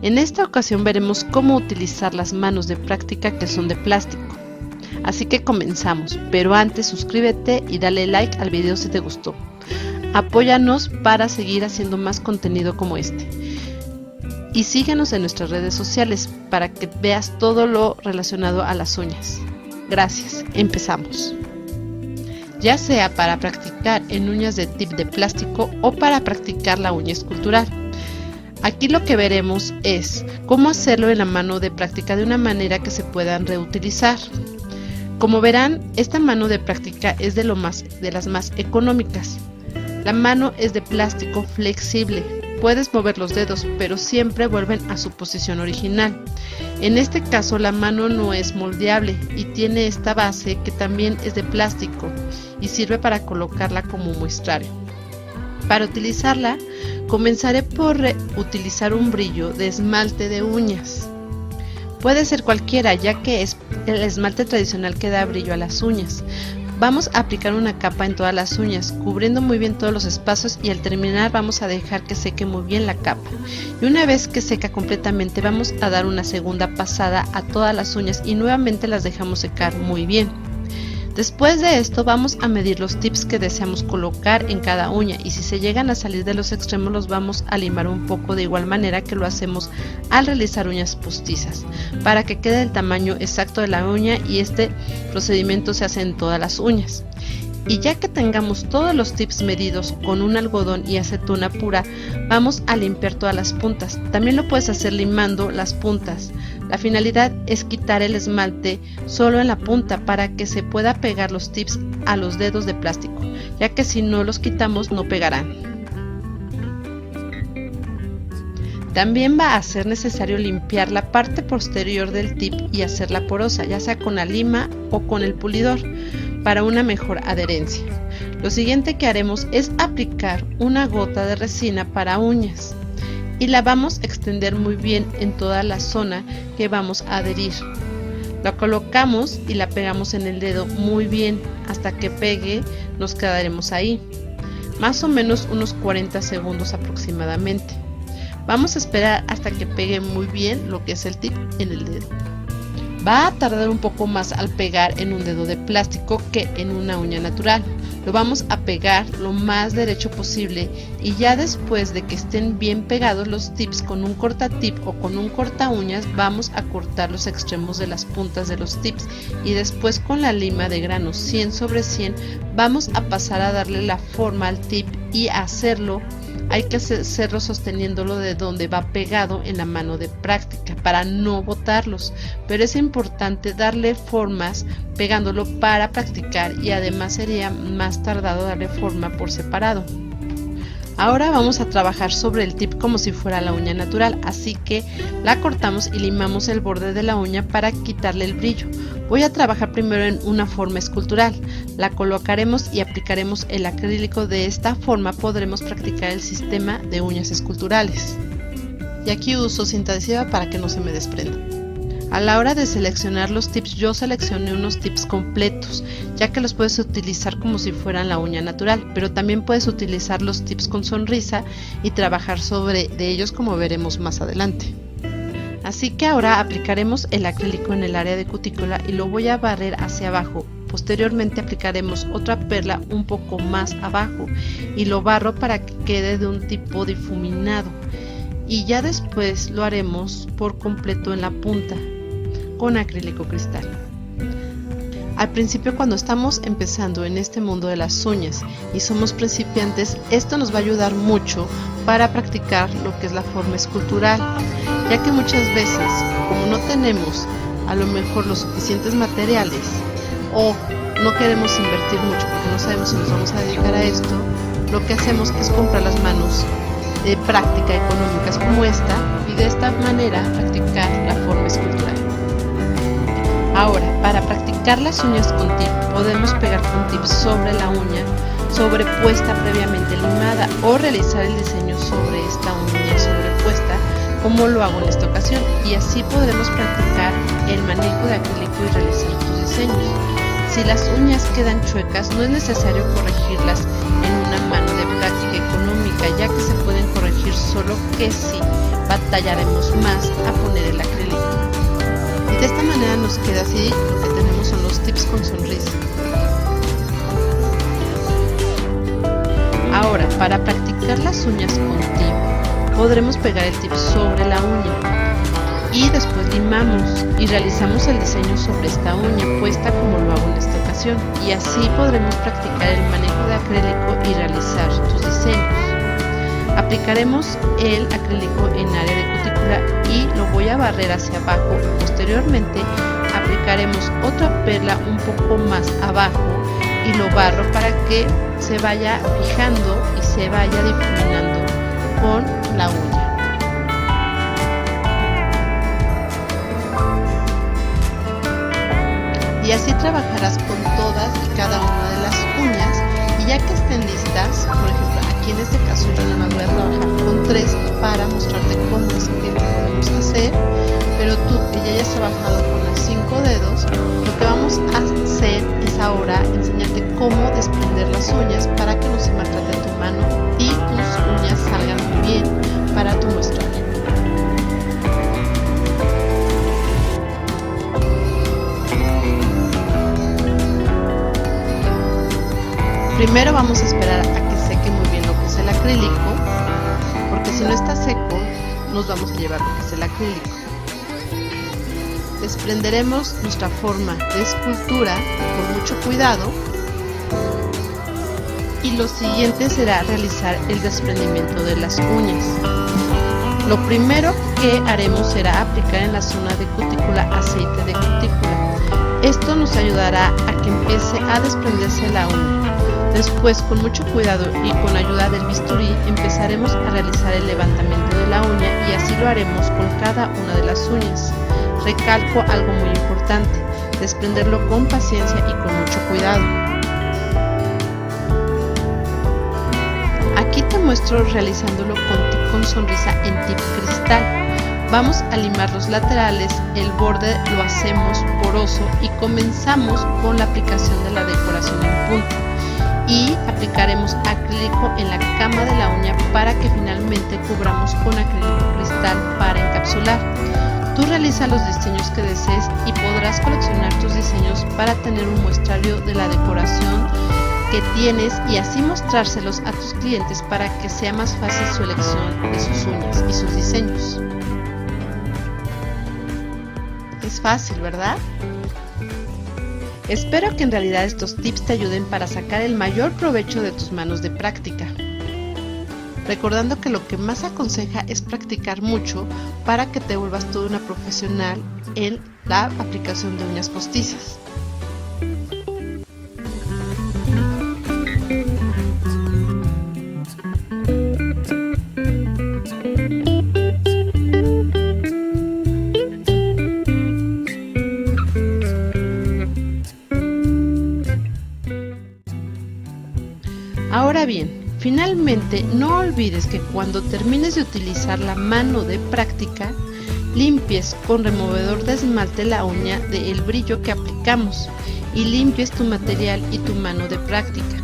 En esta ocasión veremos cómo utilizar las manos de práctica que son de plástico. Así que comenzamos, pero antes suscríbete y dale like al video si te gustó. Apóyanos para seguir haciendo más contenido como este. Y síguenos en nuestras redes sociales para que veas todo lo relacionado a las uñas. Gracias, empezamos. Ya sea para practicar en uñas de tip de plástico o para practicar la uña escultural. Aquí lo que veremos es cómo hacerlo en la mano de práctica de una manera que se puedan reutilizar. Como verán, esta mano de práctica es de las más económicas. La mano es de plástico flexible. Puedes mover los dedos, pero siempre vuelven a su posición original. En este caso, la mano no es moldeable y tiene esta base que también es de plástico y sirve para colocarla como muestrario. Para utilizarla, comenzaré por utilizar un brillo de esmalte de uñas. Puede ser cualquiera, ya que es el esmalte tradicional que da brillo a las uñas. Vamos a aplicar una capa en todas las uñas, cubriendo muy bien todos los espacios, y al terminar vamos a dejar que seque muy bien la capa. Y una vez que seca completamente vamos a dar una segunda pasada a todas las uñas y nuevamente las dejamos secar muy bien. Después de esto vamos a medir los tips que deseamos colocar en cada uña, y si se llegan a salir de los extremos los vamos a limar un poco, de igual manera que lo hacemos al realizar uñas postizas, para que quede el tamaño exacto de la uña, y este procedimiento se hace en todas las uñas. Y ya que tengamos todos los tips medidos con un algodón y acetona pura, vamos a limpiar todas las puntas. También lo puedes hacer limando las puntas. La finalidad es quitar el esmalte solo en la punta para que se pueda pegar los tips a los dedos de plástico, ya que si no los quitamos no pegarán. También va a ser necesario limpiar la parte posterior del tip y hacerla porosa, ya sea con la lima o con el pulidor, para una mejor adherencia. Lo siguiente que haremos es aplicar una gota de resina para uñas y la vamos a extender muy bien en toda la zona que vamos a adherir. La colocamos y la pegamos en el dedo muy bien hasta que pegue. Nos quedaremos ahí más o menos unos 40 segundos aproximadamente. Vamos a esperar hasta que pegue muy bien lo que es el tip en el dedo. Va a tardar un poco más al pegar en un dedo de plástico que en una uña natural. Lo vamos a pegar lo más derecho posible, y ya después de que estén bien pegados los tips con un cortatip o con un corta uñas vamos a cortar los extremos de las puntas de los tips, y después con la lima de grano 100 sobre 100 vamos a pasar a darle la forma al tip, y a hacerlo hay que hacerlo sosteniéndolo de donde va pegado en la mano de práctica para no botarlos, pero es importante darle formas pegándolo para practicar, y además sería más tardado darle forma por separado. Ahora vamos a trabajar sobre el tip como si fuera la uña natural, así que la cortamos y limamos el borde de la uña para quitarle el brillo. Voy a trabajar primero en una forma escultural. La colocaremos y aplicaremos el acrílico. De esta forma podremos practicar el sistema de uñas esculturales. Y aquí uso cinta adhesiva para que no se me desprenda. A la hora de seleccionar los tips, yo seleccioné unos tips completos, ya que los puedes utilizar como si fueran la uña natural, pero también puedes utilizar los tips con sonrisa y trabajar sobre ellos, como veremos más adelante. Así que ahora aplicaremos el acrílico en el área de cutícula y lo voy a barrer hacia abajo. Posteriormente aplicaremos otra perla un poco más abajo y lo barro para que quede de un tipo difuminado, y ya después lo haremos por completo en la punta con acrílico cristal. Al principio, cuando estamos empezando en este mundo de las uñas y somos principiantes, esto nos va a ayudar mucho para practicar lo que es la forma escultural, ya que muchas veces, como no tenemos a lo mejor los suficientes materiales o no queremos invertir mucho porque no sabemos si nos vamos a dedicar a esto, lo que hacemos es comprar las manos de práctica económicas como esta, y de esta manera practicar la forma escultural. Ahora, para practicar las uñas con tip, podemos pegar con tip sobre la uña sobrepuesta previamente limada, o realizar el diseño sobre esta uña sobrepuesta, como lo hago en esta ocasión, y así podremos practicar el manejo de acrílico y realizar tus diseños. Si las uñas quedan chuecas, no es necesario corregirlas en una mano de práctica económica, ya que se pueden corregir solo que si batallaremos más a poner el acrílico. Y de esta manera nos queda así. Lo que tenemos son los tips con sonrisa. Ahora, para practicar las uñas con tip, podremos pegar el tip sobre la uña y después limamos y realizamos el diseño sobre esta uña puesta como lo hago en esta ocasión, y así podremos practicar el manejo de acrílico y realizar tus diseños. Aplicaremos el acrílico en área de cutícula y lo voy a barrer hacia abajo. Posteriormente aplicaremos otra perla un poco más abajo y lo barro para que se vaya fijando y se vaya difuminando con la uña. Y así trabajarás con todas y cada una de las uñas, y ya que estén listas, por ejemplo aquí en este caso yo nada más voy a trabajar con 3 para mostrarte cómo es que lo podemos hacer, pero tú que ya hayas trabajado con los 5 dedos, lo que vamos a hacer es ahora enseñarte cómo desprender las uñas para que no se maltrate tu mano y tus uñas salgan muy bien para tu muestrario. Primero vamos a esperar a que seque muy bien lo que es el acrílico, porque si no está seco nos vamos a llevar lo que es el acrílico. Desprenderemos nuestra forma de escultura con mucho cuidado, y lo siguiente será realizar el desprendimiento de las uñas. Lo primero que haremos será aplicar en la zona de cutícula aceite de cutícula. Esto nos ayudará a que empiece a desprenderse la uña. Después, con mucho cuidado y con ayuda del bisturí, empezaremos a realizar el levantamiento de la uña, y así lo haremos con cada una de las uñas. Recalco algo muy importante: desprenderlo con paciencia y con mucho cuidado. Aquí te muestro realizándolo con sonrisa en tip cristal. Vamos a limar los laterales, el borde lo hacemos poroso y comenzamos con la aplicación de la decoración en punta. Y aplicaremos acrílico en la cama de la uña para que finalmente cubramos con acrílico cristal para encapsular. Tú realiza los diseños que desees y podrás coleccionar tus diseños para tener un muestrario de la decoración que tienes, y así mostrárselos a tus clientes para que sea más fácil su elección de sus uñas y sus diseños. Es fácil, ¿verdad? Espero que en realidad estos tips te ayuden para sacar el mayor provecho de tus manos de práctica. Recordando que lo que más aconseja es practicar mucho para que te vuelvas toda una profesional en la aplicación de uñas postizas. Ahora bien, finalmente no olvides que cuando termines de utilizar la mano de práctica, limpies con removedor de esmalte la uña del brillo que aplicamos y limpies tu material y tu mano de práctica.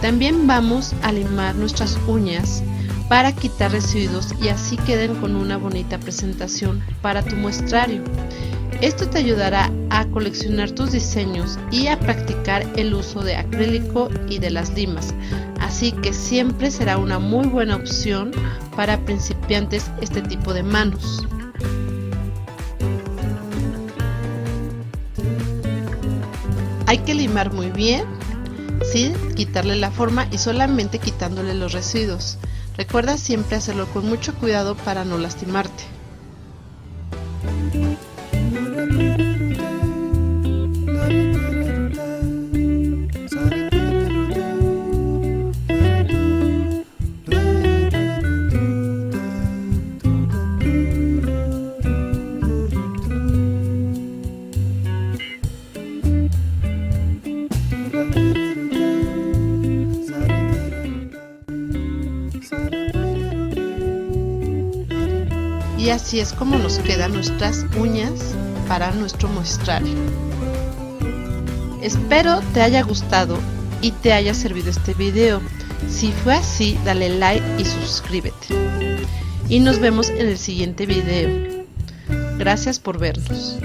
También vamos a limar nuestras uñas para quitar residuos y así queden con una bonita presentación para tu muestrario. Esto te ayudará a coleccionar tus diseños y a practicar el uso de acrílico y de las limas, así que siempre será una muy buena opción para principiantes este tipo de manos. Hay que limar muy bien, sin quitarle la forma y solamente quitándole los residuos. Recuerda siempre hacerlo con mucho cuidado para no lastimarte. Y así es como nos quedan nuestras uñas para nuestro muestrario. Espero te haya gustado y te haya servido este video. Si fue así, dale like y suscríbete. y nos vemos en el siguiente video. Gracias por vernos.